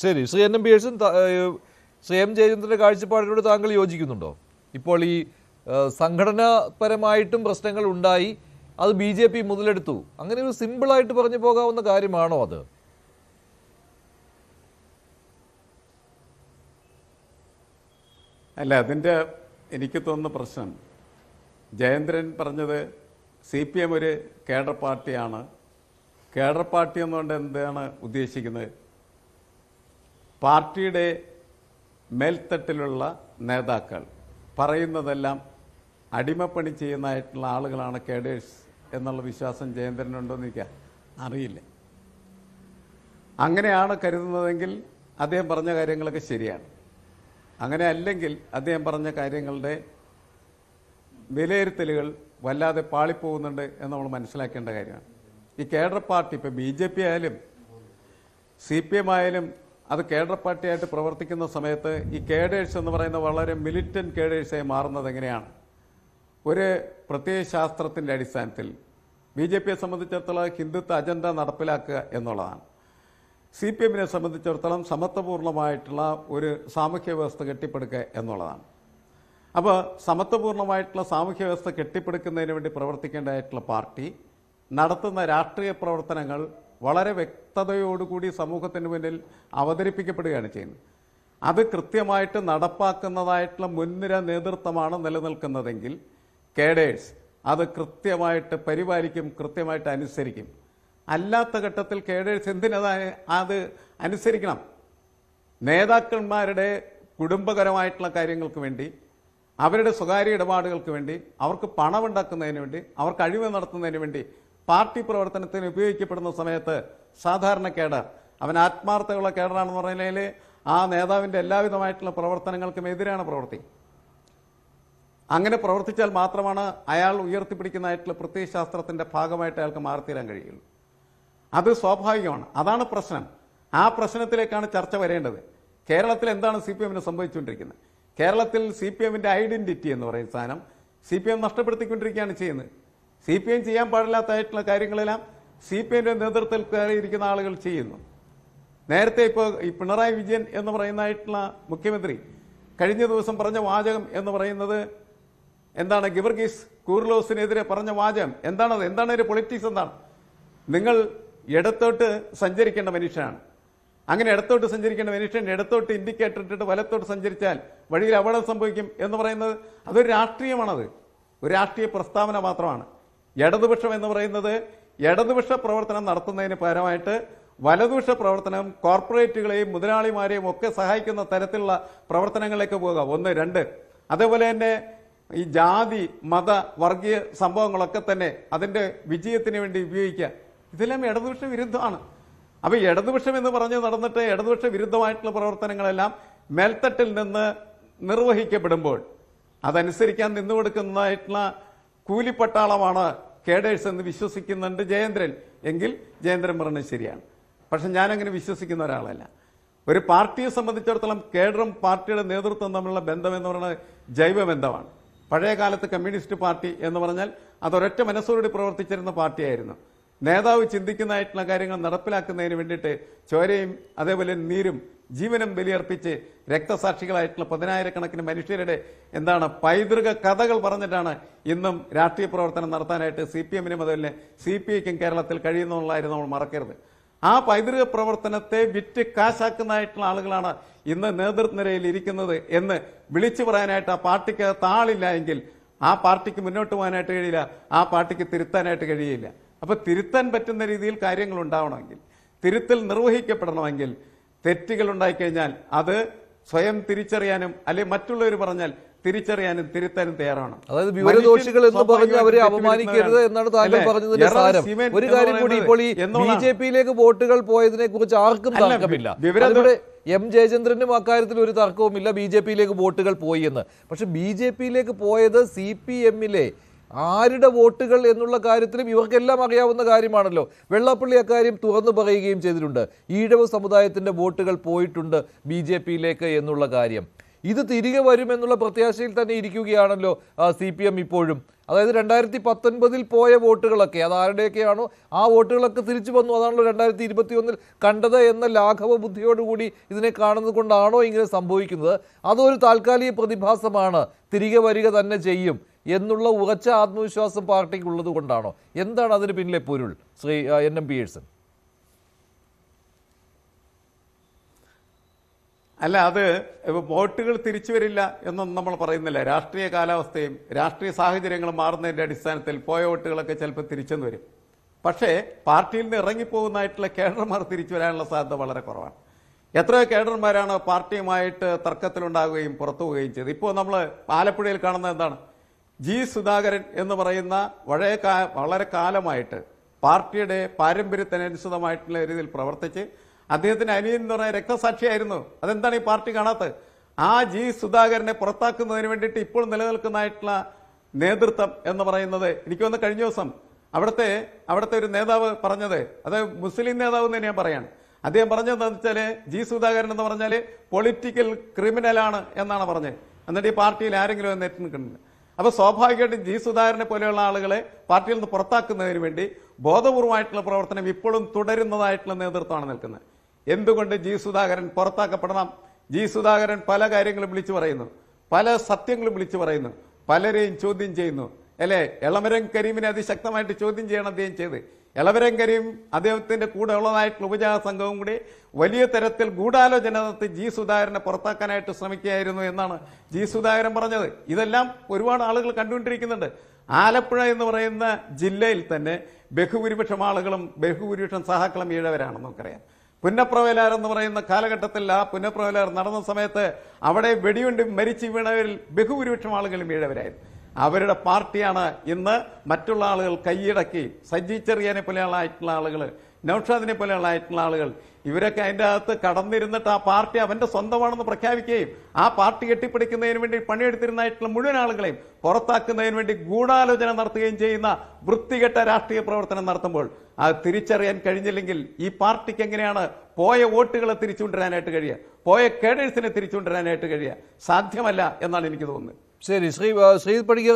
ശരി, Shri N M Pearson, Shri M ജയചന്ദ്രൻ്റെ കാഴ്ചപ്പാടിനോട് താങ്കൾ യോജിക്കുന്നുണ്ടോ? ഇപ്പോൾ ഈ സംഘടനാപരമായിട്ടും പ്രശ്നങ്ങൾ ഉണ്ടായി, അത് BJP മുതലെടുത്തു, അങ്ങനെ ഒരു സിമ്പിളായിട്ട് പറഞ്ഞു പോകാവുന്ന കാര്യമാണോ അത്? അല്ല, അതിൻ്റെ എനിക്ക് തോന്നുന്ന പ്രശ്നം ജയേന്ദ്രൻ പറഞ്ഞത് CPM ഒരു കേഡർ പാർട്ടിയാണ്. കേഡർ പാർട്ടി എന്നുകൊണ്ട് എന്താണ് ഉദ്ദേശിക്കുന്നത്? പാർട്ടിയുടെ മേൽത്തട്ടിലുള്ള നേതാക്കൾ പറയുന്നതെല്ലാം അടിമപ്പണി ചെയ്യുന്നതായിട്ടുള്ള ആളുകളാണ് കേഡേഴ്സ് എന്നുള്ള വിശ്വാസം ജയേന്ദ്രനുണ്ടോയെന്ന് എനിക്ക് അറിയില്ല. അങ്ങനെയാണ് കരുതുന്നതെങ്കിൽ അദ്ദേഹം പറഞ്ഞ കാര്യങ്ങളൊക്കെ ശരിയാണ്. അങ്ങനെ അല്ലെങ്കിൽ അദ്ദേഹം പറഞ്ഞ കാര്യങ്ങളുടെ വിലയിരുത്തലുകൾ വല്ലാതെ പാളിപ്പോകുന്നുണ്ട് എന്ന് നമ്മൾ മനസ്സിലാക്കേണ്ട കാര്യമാണ്. ഈ കേഡർ പാർട്ടി ഇപ്പോൾ BJP ആയാലും CPM ആയാലും അത് കേഡർ പാർട്ടിയായിട്ട് പ്രവർത്തിക്കുന്ന സമയത്ത് ഈ കേഡേഴ്സ് എന്ന് പറയുന്ന വളരെ മിലിറ്റന്റ് കേഡേഴ്സായി മാറുന്നത് എങ്ങനെയാണ്? ഒരു പ്രത്യയ ശാസ്ത്രത്തിൻ്റെ അടിസ്ഥാനത്തിൽ BJPയെ സംബന്ധിച്ചിടത്തോളം ഹിന്ദുത്വ അജണ്ട നടപ്പിലാക്കുക എന്നുള്ളതാണ്. CPMനെ സംബന്ധിച്ചിടത്തോളം സമത്വപൂർണ്ണമായിട്ടുള്ള ഒരു സാമൂഹ്യ വ്യവസ്ഥ കെട്ടിപ്പടുക്കുക എന്നുള്ളതാണ്. അപ്പോൾ സമത്വപൂർണ്ണമായിട്ടുള്ള സാമൂഹ്യ വ്യവസ്ഥ കെട്ടിപ്പടുക്കുന്നതിന് വേണ്ടി പ്രവർത്തിക്കേണ്ടതായിട്ടുള്ള പാർട്ടി നടത്തുന്ന രാഷ്ട്രീയ പ്രവർത്തനങ്ങൾ വളരെ വ്യക്തതയോടുകൂടി സമൂഹത്തിന് മുന്നിൽ അവതരിപ്പിക്കപ്പെടുകയാണ് ചെയ്യുന്നത്. അത് കൃത്യമായിട്ട് നടപ്പാക്കുന്നതായിട്ടുള്ള മുൻനിര നേതൃത്വമാണ് നിലനിൽക്കുന്നതെങ്കിൽ കേഡേഴ്സ് അത് കൃത്യമായിട്ട് പരിപാലിക്കും, കൃത്യമായിട്ട് അനുസരിക്കും. അല്ലാത്ത ഘട്ടത്തിൽ കേഡേഴ്സ് അത് അനുസരിക്കണം? നേതാക്കന്മാരുടെ കുടുംബകരമായിട്ടുള്ള കാര്യങ്ങൾക്ക് വേണ്ടി, അവരുടെ സ്വകാര്യ ഇടപാടുകൾക്ക് വേണ്ടി, അവർക്ക് പണമുണ്ടാക്കുന്നതിന് വേണ്ടി, അവർക്ക് അഴിമതി നടത്തുന്നതിന് വേണ്ടി പാർട്ടി പ്രവർത്തനത്തിന് ഉപയോഗിക്കപ്പെടുന്ന സമയത്ത് സാധാരണ കേഡർ അവൻ ആത്മാർത്ഥമുള്ള കേഡറാണെന്ന് പറയുന്നതിൽ ആ നേതാവിൻ്റെ എല്ലാവിധമായിട്ടുള്ള പ്രവർത്തനങ്ങൾക്കും എതിരാണ് പ്രവർത്തി. അങ്ങനെ പ്രവർത്തിച്ചാൽ മാത്രമാണ് അയാൾ ഉയർത്തിപ്പിടിക്കുന്നതായിട്ടുള്ള പ്രത്യയശാസ്ത്രത്തിൻ്റെ ഭാഗമായിട്ട് അയാൾക്ക് മാറിത്തീരാൻ കഴിയുള്ളൂ. അത് സ്വാഭാവികമാണ്. അതാണ് പ്രശ്നം. ആ പ്രശ്നത്തിലേക്കാണ് ചർച്ച വരേണ്ടത്. കേരളത്തിൽ എന്താണ് CPMന് സംഭവിച്ചുകൊണ്ടിരിക്കുന്നത്? കേരളത്തിൽ CPMൻ്റെ ഐഡന്റിറ്റി എന്ന് പറയുന്ന സാധനം CPM നഷ്ടപ്പെടുത്തിക്കൊണ്ടിരിക്കുകയാണ് ചെയ്യുന്നത്. CPM ചെയ്യാൻ പാടില്ലാത്തതായിട്ടുള്ള കാര്യങ്ങളെല്ലാം CPMൻ്റെ നേതൃത്വത്തിൽ കയറിയിരിക്കുന്ന ആളുകൾ ചെയ്യുന്നു. നേരത്തെ ഇപ്പോൾ ഈ പിണറായി വിജയൻ എന്ന് പറയുന്നതായിട്ടുള്ള മുഖ്യമന്ത്രി കഴിഞ്ഞ ദിവസം പറഞ്ഞ വാചകം എന്ന് പറയുന്നത് എന്താണ്? ഗിവർഗീസ് കൂർലോസിനെതിരെ പറഞ്ഞ വാചകം എന്താണത്? എന്താണ് ഒരു പൊളിറ്റിക്സ്? എന്താണ്? നിങ്ങൾ ഇടത്തോട്ട് സഞ്ചരിക്കേണ്ട മനുഷ്യനാണ്. അങ്ങനെ ഇടത്തോട്ട് സഞ്ചരിക്കേണ്ട മനുഷ്യൻ ഇടത്തോട്ട് ഇൻഡിക്കേറ്റർ ഇട്ടിട്ട് വലത്തോട്ട് സഞ്ചരിച്ചാൽ വഴിയിൽ അപകടം സംഭവിക്കും എന്ന് പറയുന്നത് അതൊരു രാഷ്ട്രീയമാണത്, ഒരു രാഷ്ട്രീയ പ്രസ്താവന മാത്രമാണ്. ഇടതുപക്ഷം എന്ന് പറയുന്നത് ഇടതുപക്ഷ പ്രവർത്തനം നടത്തുന്നതിന് പകരമായിട്ട് വലതുപക്ഷ പ്രവർത്തനം കോർപ്പറേറ്റുകളെയും മുതലാളിമാരെയും ഒക്കെ സഹായിക്കുന്ന തരത്തിലുള്ള പ്രവർത്തനങ്ങളിലേക്ക് പോകുക. 1, 2 അതേപോലെ തന്നെ ഈ ജാതി മത വർഗീയ സംഭവങ്ങളൊക്കെ തന്നെ അതിൻ്റെ വിജയത്തിന് വേണ്ടി ഉപയോഗിക്കുക. ഇതെല്ലാം ഇടതുപക്ഷ വിരുദ്ധമാണ്. അപ്പോൾ ഇടതുപക്ഷം എന്ന് പറഞ്ഞ് നടന്നിട്ട് ഇടതുപക്ഷ വിരുദ്ധമായിട്ടുള്ള പ്രവർത്തനങ്ങളെല്ലാം മേൽത്തട്ടിൽ നിന്ന് നിർവഹിക്കപ്പെടുമ്പോൾ അതനുസരിക്കാൻ നിന്നുകൊടുക്കുന്നതായിട്ടുള്ള കൂലിപ്പട്ടാളമാണ് കേഡേഴ്സ് എന്ന് വിശ്വസിക്കുന്നുണ്ട് ജയേന്ദ്രൻ. എങ്കിൽ ജയേന്ദ്രൻ പറഞ്ഞത് ശരിയാണ്. പക്ഷെ ഞാനങ്ങനെ വിശ്വസിക്കുന്ന ഒരാളല്ല. ഒരു പാർട്ടിയെ സംബന്ധിച്ചിടത്തോളം കേഡറും പാർട്ടിയുടെ നേതൃത്വം തമ്മിലുള്ള ബന്ധമെന്ന് പറയുന്നത് ജൈവബന്ധമാണ്. പഴയ കാലത്ത് കമ്മ്യൂണിസ്റ്റ് പാർട്ടി എന്ന് പറഞ്ഞാൽ അതൊരൊറ്റ മനസ്സോടുകൂടി പ്രവർത്തിച്ചിരുന്ന പാർട്ടിയായിരുന്നു. നേതാവ് ചിന്തിക്കുന്നതായിട്ടുള്ള കാര്യങ്ങൾ നടപ്പിലാക്കുന്നതിന് വേണ്ടിയിട്ട് ചോരയും അതേപോലെ നീരും ജീവനും ബലിയർപ്പിച്ച് രക്തസാക്ഷികളായിട്ടുള്ള 10,000-കണക്കിന് മനുഷ്യരുടെ പൈതൃക കഥകൾ പറഞ്ഞിട്ടാണ് ഇന്നും രാഷ്ട്രീയ പ്രവർത്തനം നടത്താനായിട്ട് CPMനും അതുപോലെ CPIക്കും കേരളത്തിൽ കഴിയുന്നതായിരുന്നു നമ്മൾ മറക്കരുത്. ആ പൈതൃക പ്രവർത്തനത്തെ വിറ്റ് കാശാക്കുന്നതായിട്ടുള്ള ആളുകളാണ് ഇന്ന് നേതൃനിരയിൽ ഇരിക്കുന്നത് എന്ന് വിളിച്ചു പറയാനായിട്ട് ആ പാർട്ടിക്ക് ആളില്ല എങ്കിൽ ആ പാർട്ടിക്ക് മുന്നോട്ട് പോകാനായിട്ട് കഴിയില്ല, ആ പാർട്ടിക്ക് തിരുത്താനായിട്ട് കഴിയില്ല. അപ്പോൾ തിരുത്താൻ പറ്റുന്ന രീതിയിൽ കാര്യങ്ങൾ ഉണ്ടാവണമെങ്കിൽ, തിരുത്തൽ നിർവഹിക്കപ്പെടണമെങ്കിൽ തെറ്റുകൾ ഉണ്ടായിക്കഴിഞ്ഞാൽ അത് സ്വയം തിരിച്ചറിയാനും അല്ലെങ്കിൽ മറ്റുള്ളവർ പറഞ്ഞാൽ തിരിച്ചറിയാനും തിരുത്താനും തയ്യാറാണ്. അതായത് വിവരദോഷികൾ എന്ന് പറഞ്ഞ് അവരെ അപമാനിക്കരുത് എന്നാണ് താങ്കൾ പറഞ്ഞതിന്റെ സാരം. ഒരു കാര്യം കൂടി, ഇപ്പോൾ ഈ BJPയിലേക്ക് വോട്ടുകൾ പോയതിനെ കുറിച്ച് ആർക്കും തർക്കമില്ല. ഇവിടെ എം ജയചന്ദ്രനും അക്കാര്യത്തിൽ ഒരു തർക്കവുമില്ല, BJPയിലേക്ക് വോട്ടുകൾ പോയി എന്ന്. പക്ഷെ BJPയിലേക്ക് പോയത് CPMലെ ആരുടെ വോട്ടുകൾ എന്നുള്ള കാര്യത്തിലും ഇവർക്കെല്ലാം അറിയാവുന്ന കാര്യമാണല്ലോ. വെള്ളാപ്പള്ളി അക്കാര്യം തുറന്നു പറയുകയും ചെയ്തിട്ടുണ്ട്. ഈഴവ സമുദായത്തിൻ്റെ വോട്ടുകൾ പോയിട്ടുണ്ട് BJPയിലേക്ക് എന്നുള്ള കാര്യം. ഇത് തിരികെ വരുമെന്നുള്ള പ്രത്യാശയിൽ തന്നെ ഇരിക്കുകയാണല്ലോ CPM ഇപ്പോഴും. അതായത് 2019 പോയ വോട്ടുകളൊക്കെ അത് ആരുടെയൊക്കെയാണോ ആ വോട്ടുകളൊക്കെ തിരിച്ചു വന്നു. അതാണല്ലോ 2021 കണ്ടത് എന്ന ലാഘവ ബുദ്ധിയോടുകൂടി ഇതിനെ കാണുന്നത് കൊണ്ടാണോ ഇങ്ങനെ സംഭവിക്കുന്നത്? അതൊരു താൽക്കാലിക പ്രതിഭാസമാണ്, തിരികെ വരിക തന്നെ ചെയ്യും എന്നുള്ള ഉറച്ച ആത്മവിശ്വാസം പാർട്ടിക്ക് ഉള്ളത് കൊണ്ടാണോ? എന്താണ് അതിന് പിന്നിലെ പൊരുൾ, ശ്രീ NM പിയേഴ്സൺ? അല്ല, അത് വോട്ടുകൾ തിരിച്ചു വരില്ല എന്നൊന്നും നമ്മൾ പറയുന്നില്ല. രാഷ്ട്രീയ കാലാവസ്ഥയും രാഷ്ട്രീയ സാഹചര്യങ്ങളും മാറുന്നതിന്റെ അടിസ്ഥാനത്തിൽ പോയ വോട്ടുകളൊക്കെ ചിലപ്പോൾ തിരിച്ചെന്ന് വരും. പക്ഷേ പാർട്ടിയിൽ നിന്ന് ഇറങ്ങിപ്പോകുന്നതായിട്ടുള്ള കേഡർമാർ തിരിച്ചു വരാനുള്ള സാധ്യത വളരെ കുറവാണ്. എത്രയോ കേഡർമാരാണ് പാർട്ടിയുമായിട്ട് തർക്കത്തിലുണ്ടാകുകയും പുറത്തു പോവുകയും ചെയ്തത്. ഇപ്പോൾ നമ്മൾ ആലപ്പുഴയിൽ കാണുന്നത് എന്താണ്? ജി സുധാകരൻ എന്ന് പറയുന്ന വളരെ കാലമായിട്ട് പാർട്ടിയുടെ പാരമ്പര്യത്തിനനുസൃതമായിട്ടുള്ള രീതിയിൽ പ്രവർത്തിച്ച് അദ്ദേഹത്തിന് അനിയൻ എന്ന് പറഞ്ഞ രക്തസാക്ഷിയായിരുന്നു. അതെന്താണ് ഈ പാർട്ടി കാണാത്തത്? ആ ജി സുധാകരനെ പുറത്താക്കുന്നതിന് വേണ്ടിയിട്ട് ഇപ്പോൾ നിലനിൽക്കുന്നതായിട്ടുള്ള നേതൃത്വം എന്ന് പറയുന്നത്, എനിക്ക് തോന്നുന്നു കഴിഞ്ഞ ദിവസം അവിടുത്തെ ഒരു നേതാവ് പറഞ്ഞത്, അത് മുസ്ലിം നേതാവ് എന്ന് ഞാൻ പറയാണ്, അദ്ദേഹം പറഞ്ഞതെന്ന് വെച്ചാൽ ജി സുധാകരൻ എന്ന് പറഞ്ഞാൽ പൊളിറ്റിക്കൽ ക്രിമിനലാണ് എന്നാണ് പറഞ്ഞത്. എന്നിട്ട് ഈ പാർട്ടിയിൽ ആരെങ്കിലും എന്ന് നിൽക്കുന്നുണ്ട്. അപ്പോൾ സ്വാഭാവികമായിട്ടും ജി സുധാകരനെ പോലെയുള്ള ആളുകളെ പാർട്ടിയിൽ നിന്ന് പുറത്താക്കുന്നതിന് വേണ്ടി ബോധപൂർവമായിട്ടുള്ള പ്രവർത്തനം ഇപ്പോഴും തുടരുന്നതായിട്ടുള്ള നേതൃത്വമാണ് നിൽക്കുന്നത്. എന്തുകൊണ്ട് ജി സുധാകരൻ പുറത്താക്കപ്പെടണം? ജി സുധാകരൻ പല കാര്യങ്ങളും വിളിച്ചു പറയുന്നു, പല സത്യങ്ങളും വിളിച്ചു പറയുന്നു, പലരെയും ചോദ്യം ചെയ്യുന്നു. അല്ലെ, എളമരം കരീമിനെ അതിശക്തമായിട്ട് ചോദ്യം ചെയ്യണം അദ്ദേഹം ചെയ്ത്. എളമരം കരീം അദ്ദേഹത്തിന്റെ കൂടെ ഉള്ളതായിട്ടുള്ള ഉപജാത സംഘവും കൂടി വലിയ തരത്തിൽ ഗൂഢാലോചന നടത്തി ജി സുധാകരനെ പുറത്താക്കാനായിട്ട് ശ്രമിക്കുകയായിരുന്നു എന്നാണ് ജി സുധാകരൻ പറഞ്ഞത്. ഇതെല്ലാം ഒരുപാട് ആളുകൾ കണ്ടുകൊണ്ടിരിക്കുന്നുണ്ട്. ആലപ്പുഴ എന്ന് പറയുന്ന ജില്ലയിൽ തന്നെ ബഹുഭൂരിപക്ഷം ആളുകളും ബഹുഭൂരിപക്ഷം സഹാക്കളും ഈഴവരാണെന്ന് നമുക്കറിയാം. പുന്നപ്രവേലാർ എന്ന് പറയുന്ന കാലഘട്ടത്തിൽ ആ പുന്നപ്രവേലാർ നടന്ന സമയത്ത് അവിടെ വെടിയുണ്ട് മരിച്ചു വീണവരിൽ ബഹുഭൂരിപക്ഷം ആളുകളും ഈഴവരായിരുന്നു. അവരുടെ പാർട്ടിയാണ് ഇന്ന് മറ്റുള്ള ആളുകൾ കൈയടക്കി, സജി ചെറിയാനെ പോലെയുള്ള ആയിട്ടുള്ള ആളുകൾ, നൌഷാദിനെ പോലെയുള്ള ആയിട്ടുള്ള ആളുകൾ, ഇവരൊക്കെ അതിൻ്റെ അകത്ത് കടന്നിരുന്നിട്ട് ആ പാർട്ടി അവന്റെ സ്വന്തമാണെന്ന് പ്രഖ്യാപിക്കുകയും ആ പാർട്ടി കെട്ടിപ്പിടിക്കുന്നതിന് വേണ്ടി പണിയെടുത്തിരുന്നായിട്ടുള്ള മുഴുവൻ ആളുകളെയും പുറത്താക്കുന്നതിന് വേണ്ടി ഗൂഢാലോചന നടത്തുകയും ചെയ്യുന്ന വൃത്തികെട്ട രാഷ്ട്രീയ പ്രവർത്തനം നടത്തുമ്പോൾ അത് തിരിച്ചറിയാൻ കഴിഞ്ഞില്ലെങ്കിൽ ഈ പാർട്ടിക്ക് എങ്ങനെയാണ് പോയ വോട്ടുകളെ തിരിച്ചുകൊണ്ടുവരാനായിട്ട് കഴിയുക, പോയ കേഡേഴ്സിനെ തിരിച്ചുകൊണ്ടുവരാനായിട്ട് കഴിയുക? സാധ്യമല്ല എന്നാണ് എനിക്ക് തോന്നുന്നത്. ശരി, ശ്രീ പണിക്കർ.